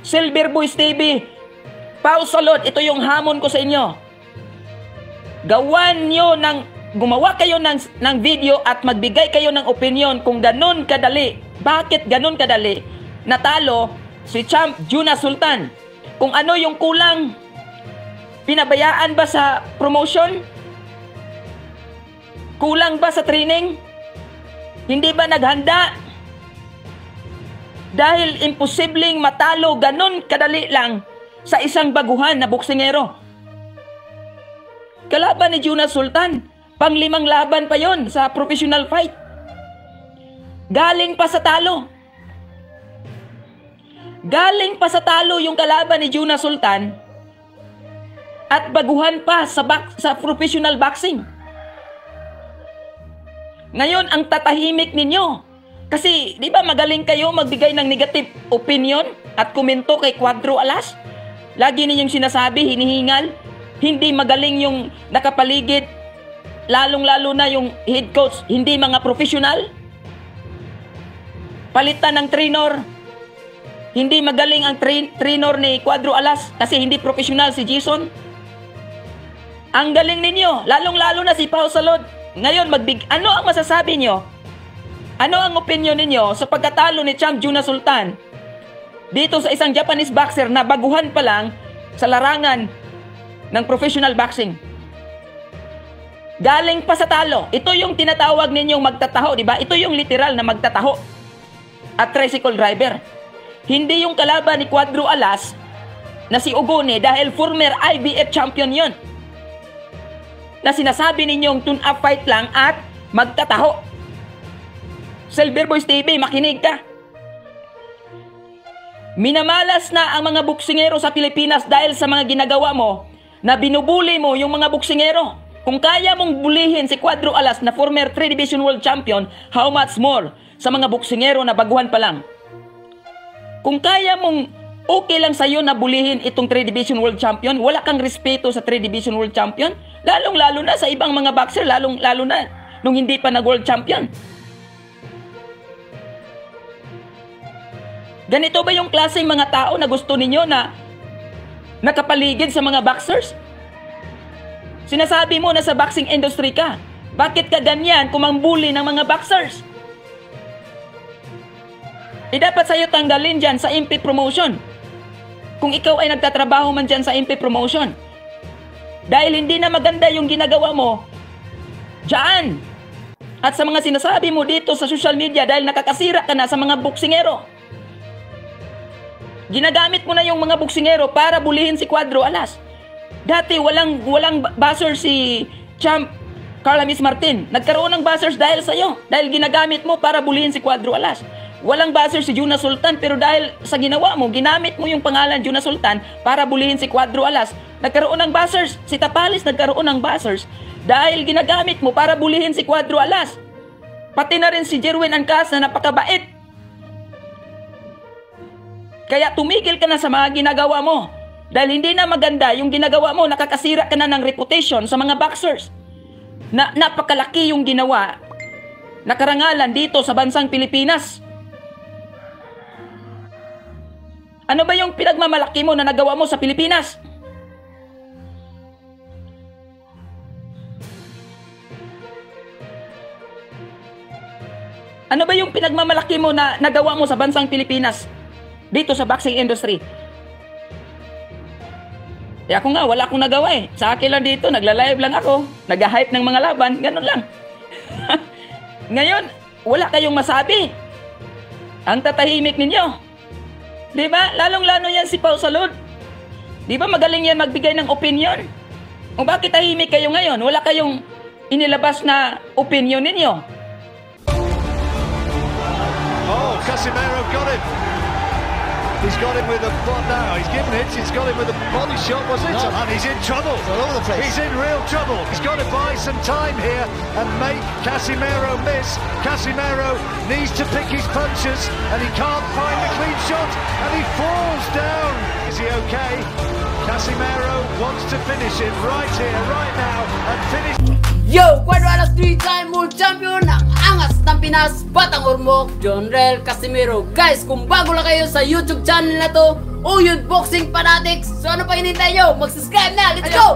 Silver Boys TV, Pau Salud, ito yung hamon ko sa inyo. Gumawa kayo ng video at magbigay kayo ng opinion kung ganun kadali. Bakit ganun kadali natalo si Champ Jonas Sultan? Kung ano yung kulang? Pinabayaan ba sa promotion? Kulang ba sa training? Hindi ba naghanda? Dahil imposibleng matalo ganun kadali lang sa isang baguhan na boksingero. Kalaban ni Jonas Sultan, pang-5 laban pa yon sa professional fight. Galing pa sa talo. Galing pa sa talo yung kalaban ni Jonas Sultan at baguhan pa sa professional boxing. Ngayon, ang tatahimik ninyo. Kasi, di ba magaling kayo magbigay ng negative opinion at komento kay Cuadro Alas? Lagi ninyong sinasabi, hinihingal, hindi magaling yung nakapaligid, lalong-lalo na yung head coach, hindi mga professional. Palitan ng trainer, hindi magaling ang trainer ni Cuadro Alas kasi hindi professional si Jason. Ang galing ninyo, lalong-lalo na si Pau Salud. Ngayon, ano ang masasabi nyo? Ano ang opinion ninyo sa pagkatalo ni Champ Jonas Sultan dito sa isang Japanese boxer na baguhan pa lang sa larangan ng professional boxing? Galing pa sa talo. Ito yung tinatawag ninyong magtataho, di ba? Ito yung literal na magtataho at tricycle driver. Hindi yung kalaban ni Cuadro Alas na si Ogone dahil former IBF champion yon. Na sinasabi ninyong tune-up fight lang at magtataho. Silver Boys TV, makinig ka. Minamalas na ang mga boksingero sa Pilipinas dahil sa mga ginagawa mo na binubuli mo yung mga boksingero. Kung kaya mong bulihin si Cuadro Alas na former 3 Division World Champion, how much more sa mga boksingero na baguhan pa lang? Kung kaya mong okay lang sa'yo na bulihin itong 3 Division World Champion, wala kang respeto sa 3 Division World Champion, lalong-lalo na sa ibang mga boxer, lalong-lalo na nung hindi pa nag-World Champion. Ganito ba yung klaseng mga tao na gusto ninyo na nakapaligid sa mga boxers? Sinasabi mo na sa boxing industry ka. Bakit ka ganyan kumambuli ng mga boxers? Dapat sa'yo tanggalin dyan sa MP Promotion. Kung ikaw ay nagtatrabaho man dyan sa MP Promotion. Dahil hindi na maganda yung ginagawa mo dyan. At sa mga sinasabi mo dito sa social media dahil nakakasira ka na sa mga boksingero. Ginagamit mo na yung mga boksingero para bulihin si Cuadro Alas. Dati walang buzzer si Champ Carlamis Martin. Nagkaroon ng buzzers dahil sa'yo. Dahil ginagamit mo para bulihin si Cuadro Alas. Walang buzzer si Jonas Sultan pero dahil sa ginawa mo, ginamit mo yung pangalan Jonas Sultan para bulihin si Cuadro Alas. Nagkaroon ng buzzers. Si Tapalis nagkaroon ng buzzers dahil ginagamit mo para bulihin si Cuadro Alas. Pati na rin si Jerwin Ancas na napakabait. Kaya tumigil ka na sa mga ginagawa mo. Dahil hindi na maganda yung ginagawa mo, nakakasira ka na ng reputation sa mga boxers. Napakalaki yung ginawa na karangalan dito sa bansang Pilipinas. Ano ba yung pinagmamalaki mo na nagawa mo sa Pilipinas? Ano ba yung pinagmamalaki mo na nagawa mo sa bansang Pilipinas? Dito sa boxing industry. Kaya ako nga, wala akong nagawa eh. Sa akin lang dito, nagla-live lang ako. Nag-hype ng mga laban, ganun lang. Ngayon, wala kayong masabi. Ang tatahimik ninyo. Diba? Lalong-lalo yan si Pau Salud. Diba magaling yan magbigay ng opinion? O bakit tahimik kayo ngayon? Wala kayong inilabas na opinion ninyo. Oh, Casimero got him. He's got him with a what now? He's given it. He's got him with a body shot, was it? No. And he's in trouble. All over the place. He's in real trouble. He's got to buy some time here and make Casimero miss. Casimero needs to pick his punches, and he can't find the clean shot, and he falls down. Is he okay? Casimero wants to finish it right here, right now, and finish. Yo! Cuadro Alas 3-time world champion ng angas ng Pinas, Batang Ormoc, Jonrel Casimero. Guys, kung bago lang kayo sa YouTube channel na to, Uyod Boxing Fanatics. So ano pa hinintay nyo? Mag-subscribe na! Let's go!